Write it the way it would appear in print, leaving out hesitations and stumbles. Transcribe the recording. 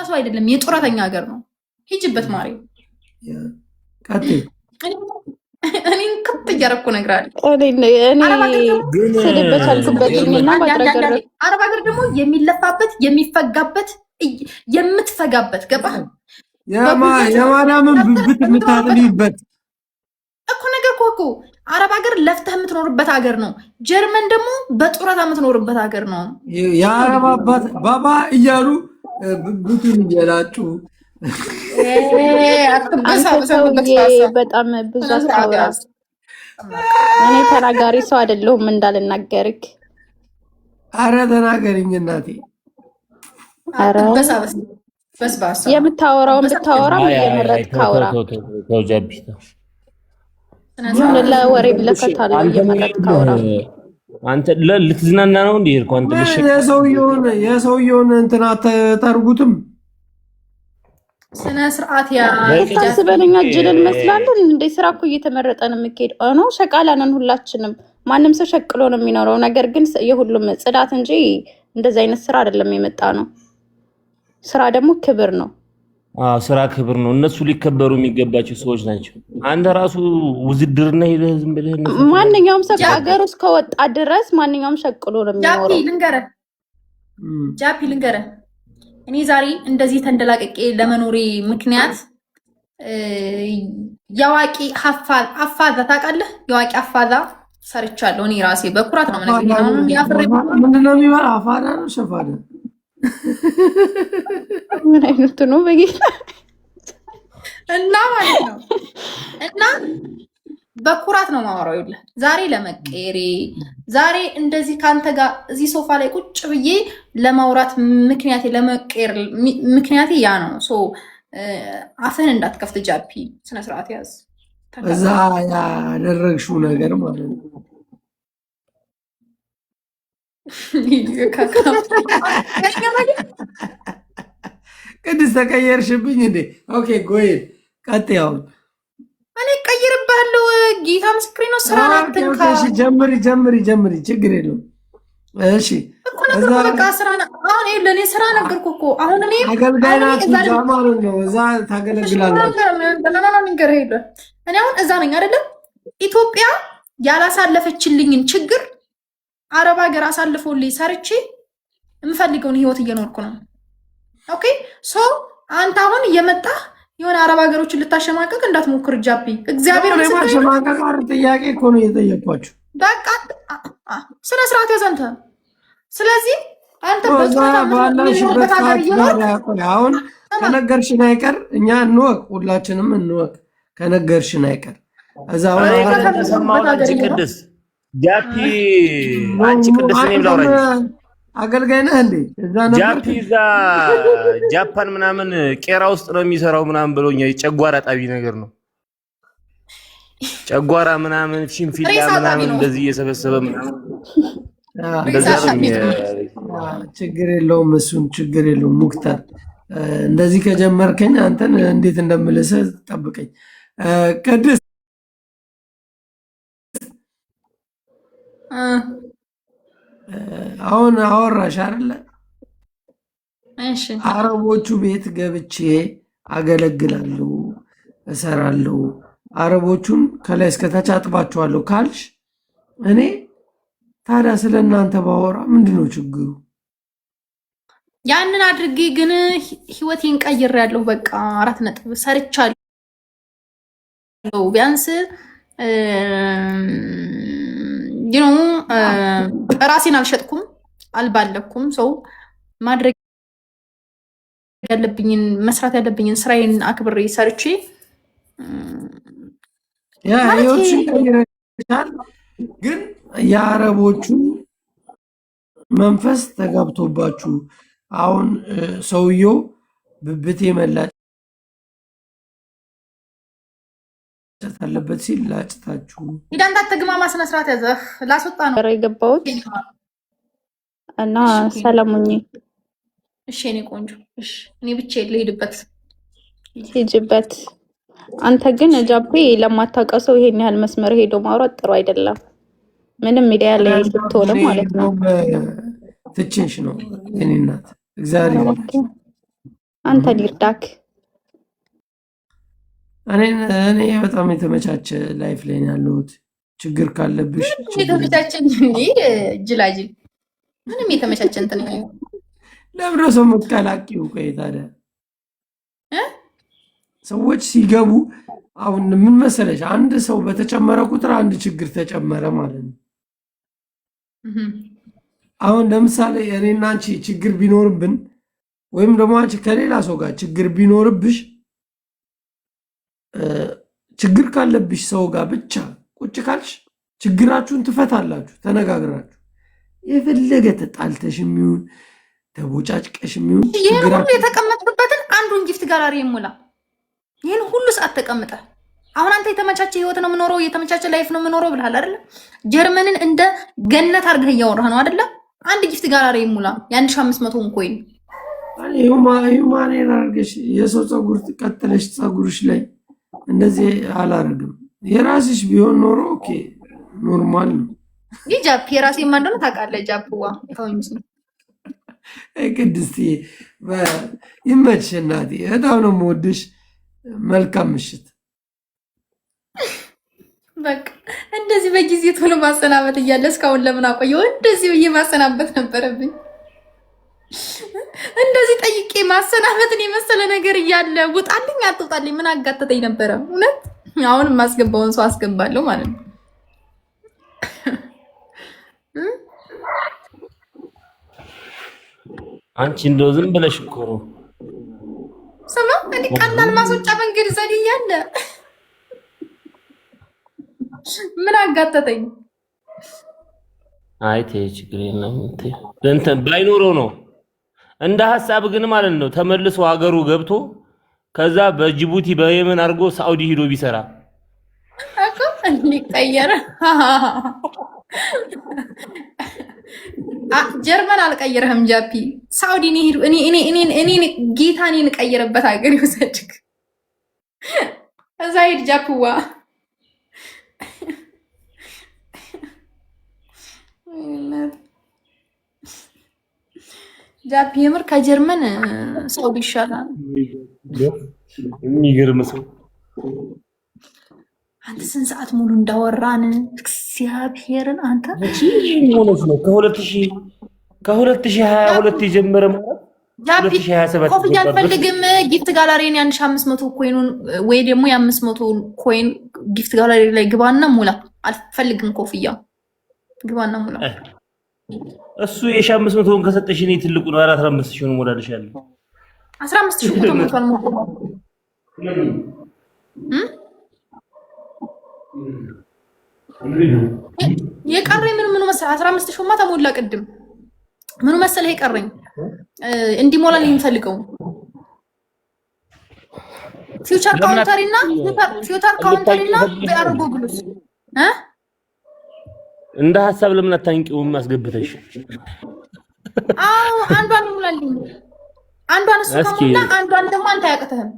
ሰው አይደለም፣ የጡረተኛ ሀገር ነው። ሂጅበት ማሪ። እኔን ቅጥ እያደረኩ እነግርሃለሁ። አረብ ሀገር ደግሞ የሚለፋበት የሚፈጋበት የምትፈጋበት ገባ የማዳምን ብብት የምታጥልይበት እኮ ነገር እኮ አረብ ሀገር ለፍተህ የምትኖርበት ሀገር ነው። ጀርመን ደግሞ በጡረታ የምትኖርበት ሀገር ነው። የአረብ አባት ባባ እያሉ ብብቱን እየላጩ በጣም ብዙ አስታውራ። እኔ ተናጋሪ ሰው አይደለሁም እንዳልናገርክ። አረ ተናገሪኝ እናቴ። አረ የምታወራውን ብታወራ እየመረጥክ አውራ። ለወሬ ብለከታለሁ እየመረጥክ አውራ። አንተ ልትዝናና ነው እንዴ? እኮ አንተ የሰውየውን እንትና ተርጉትም ስነ ስርዓት ታስበለኛ ጅልን መስላለን እንደ ስራ እኮ እየተመረጠ ነው የሚሄደው ነው። ሸቃላ ነን ሁላችንም። ማንም ሰው ሸቅሎ ነው የሚኖረው። ነገር ግን የሁሉም ጽዳት እንጂ እንደዚህ አይነት ስራ አይደለም የመጣ ነው። ስራ ደግሞ ክብር ነው። ስራ ክብር ነው። እነሱ ሊከበሩ የሚገባቸው ሰዎች ናቸው። አንተ ራሱ ውዝድርና ሄደህ ዝም ብለህ ማንኛውም ሰው ከሀገር ውስጥ ከወጣ ድረስ ማንኛውም ሸቅሎ ነው የሚኖረው። ጃፒ ልንገርህ እኔ ዛሬ እንደዚህ ተንደላቀቄ ለመኖሬ ምክንያት የአዋቂ አፋዛ ታውቃለህ? የአዋቂ አፋዛ ሰርቻለሁ እኔ ራሴ በኩራት ነው ማለት ነው። ምንድን ነው የሚባለው? አፋዳ ነው ሸፋዳ? ምን አይነቱ ነው በጌታ እና ማለት ነው። እና በኩራት ነው ማወራው። ይኸውልህ ዛሬ ለመቀየሬ ዛሬ እንደዚህ ካንተ ጋር እዚህ ሶፋ ላይ ቁጭ ብዬ ለማውራት ምክንያቴ ለመቀየር ምክንያቴ ያ ነው። ሶ አፍህን እንዳትከፍት ጃፒ፣ ስነ ስርዓት ያዝ። እዛ ያደረግሽው ነገር ማለት ነው። ቅድስት ተቀየርሽብኝ እንዴ? ኦኬ ጎይል ቀጥያው እኔ ቀይርብሃለሁ። ጌታ ምስክሬ ነው። ስራ አትንካ። ጀምሪ ችግር የለውም። እሺ እዛ በቃ ስራ አሁን ለኔ ስራ ነገርኩ እኮ አሁን እኔ አገልጋይ ናት ማለት ነው። እዛ ታገለግላለች። እኔ አሁን እዛ ነኝ አይደለም። ኢትዮጵያ ያላሳለፈችልኝን ችግር አረብ ሀገር አሳልፎልኝ ሰርቼ የምፈልገውን ህይወት እየኖርኩ ነው። ኦኬ ሶ አንተ አሁን እየመጣህ የሆነ አረብ ሀገሮችን ልታሸማቀቅ እንዳትሞክር ጃፒ። እግዚአብሔር ማሸማቀቅ ጥያቄ እኮ ነው እየጠየኳችሁ። በቃ ስነ ስርዓት ያዘንተ። ስለዚህ አንተ ባለሽበት አሁን ከነገርሽን አይቀር እኛ እንወቅ፣ ሁላችንም እንወቅ። ከነገርሽን አይቀር እዛ ቅድስት ጃፒ አንቺ ቅድስት ነኝ ብላውራኝ አገልጋይ ነህ እንዴ? ጃፒ እዛ ጃፓን ምናምን ቄራ ውስጥ ነው የሚሰራው ምናምን ብሎኛ። ጨጓራ ጣቢ ነገር ነው። ጨጓራ ምናምን ሽንፊላ ምናምን እንደዚህ እየሰበሰበ ምናምን ችግር የለውም። እሱን ችግር የለውም። ሙክታር እንደዚህ ከጀመርከኝ አንተን እንዴት እንደምልስ ጠብቀኝ። ቅድስት አሁን አወራሽ አይደለ? እሺ አረቦቹ ቤት ገብቼ አገለግላለሁ፣ እሰራለሁ፣ አረቦቹን ከላይ እስከታች አጥባቸዋለሁ ካልሽ እኔ ታዲያ ስለ እናንተ ባወራ ምንድነው ችግሩ? ያንን አድርጌ ግን ህይወቴን ቀይሬያለሁ። በቃ 4 ነጥብ ሰርቻለሁ። ቢያንስ ራሴን አልሸጥኩም፣ አልባለኩም። ሰው ማድረግ ያለብኝን መስራት ያለብኝን ስራዬን አክብሬ ሰርቼ ግን የአረቦቹ መንፈስ ተጋብቶባችሁ አሁን ሰውየው ብብቴ መላጨት አለበት ሲል ላጭታችሁ ሂዳንታ ተግማማ ስነ ስርዓት ያዘህ ላስወጣ ነው የገባሁት እና ሰላሙኝ። እሺ እኔ ቆንጆ እሺ፣ እኔ ብቻዬን ልሄድበት ሂጅበት። አንተ ግን ጃፒ ለማታውቀው ሰው ይሄን ያህል መስመር ሄዶ ማውራት ጥሩ አይደለም። ምንም ሚዲያ ላይ ስትሆነ ማለት ነው። ትችንሽ ነው የኔ እናት እግዚአብሔር አንተ ሊርዳክ እኔ በጣም የተመቻቸ ላይፍ ላይ ያለሁት። ችግር ካለብሽ የተመቻቸን ጅላጅል ምንም የተመቻቸ እንትን ነው። ለምን ሰው መቀላቂው? ቆይ ታዲያ ሰዎች ሲገቡ አሁን ምን መሰለሽ፣ አንድ ሰው በተጨመረ ቁጥር አንድ ችግር ተጨመረ ማለት ነው። አሁን ለምሳሌ እኔና አንቺ ችግር ቢኖርብን ወይም ደግሞ አንቺ ከሌላ ሰው ጋር ችግር ቢኖርብሽ ችግር ካለብሽ ሰው ጋር ብቻ ቁጭ ካልሽ ችግራችሁን ትፈታላችሁ ተነጋግራችሁ። የፈለገ ተጣልተሽም ይሁን ተቦጫጭቀሽም ይሁን ይሄን ሁሉ የተቀመጥክበትን አንዱን ጊፍት ጋላሪ ይሙላ። ይሄን ሁሉ ሰዓት ተቀምጠ አሁን አንተ የተመቻቸ ህይወት ነው የምኖረው የተመቻቸ ላይፍ ነው የምኖረው ብለሃል አይደለ? ጀርመንን እንደ ገነት አድርገህ እያወራህ ነው አይደለ? አንድ ጊፍት ጋላሪ ይሙላ የ1500 ኮይን ሁማኔን አድርገሽ የሰው ፀጉር ቀጥለሽ ፀጉርሽ ላይ እንደዚህ አላረግም። የራስሽ ቢሆን ኖሮ ኦኬ ኖርማል ነው። ይህ ጃፕ የራሴ ማንደሆነ ታውቃለህ። ጃፕዋ ተው እንጂ ቅድስት ይመችሽ እናቴ፣ በጣም ነው የምወድሽ። መልካም ምሽት። በቃ እንደዚህ በጊዜ ቶሎ ማሰናበት እያለ እስካሁን ለምን አቆየው? እንደዚህ ብዬ ማሰናበት ነበረብኝ። እንደዚህ ጠይቄ ማሰናበትን የመሰለ ነገር እያለ ውጣልኝ አትውጣልኝ ምን አጋተተኝ ነበረ? እውነት አሁን የማስገባውን ሰው አስገባለሁ ማለት ነው። አንቺ እንደው ዝም ብለሽ እኮ ነው ስማ። እኔ ቀላል ማስወጫ መንገድ ዘዴ እያለ ምን አጋተተኝ? አይ ተይ ችግር የለም እንትን ባይኖረው ነው እንደ ሐሳብ ግን ማለት ነው። ተመልሶ ሀገሩ ገብቶ ከዛ በጅቡቲ በየመን አድርጎ ሳውዲ ሄዶ ቢሰራ እኮ እንቀየረ። ጀርመን አልቀየረህም ጃፒ፣ ሳውዲ ነው ሄዱ። እኔ ጌታኔን ቀየረበት ሀገር ይወሰድክ። እዛ ሄድ ጃፒዋ። ጃፒ የምር ከጀርመን ሳውዲ ይሻላል። የሚገርም ሰው። አንተ ስንት ሰዓት ሙሉ እንዳወራን እግዚአብሔርን። አንተ ከ2022 የጀመረ ማለት ጃፒ ኮፍያ አልፈልግም። ጊፍት ጋላሪን የ1500 ኮይኑን ወይ ደግሞ የ500 ኮይን ጊፍት ጋላሪ ላይ ግባና ሙላ። አልፈልግም ኮፍያ፣ ግባና ሙላ። እሱ የ1500ን ከሰጠሽ እኔ ትልቁን 15000 ነው ሞላልሻለሁ። 15000 ተሞልቷል። የቀረኝ ምን መሰለህ? 15000ማ ተሞላ ቅድም። ምኑ መሰለህ የቀረኝ እንዲሞላልኝ የምፈልገው ፊውቸር ካውንተሪና ቢአር ጎግሉስ እንደ ሐሳብ ለምን አታንቂውም? አስገብተሽ አንዷን ሙላልኝ። አንዷን እሱ ከሞላ አንዷን ደግሞ አንተ ያቅተህም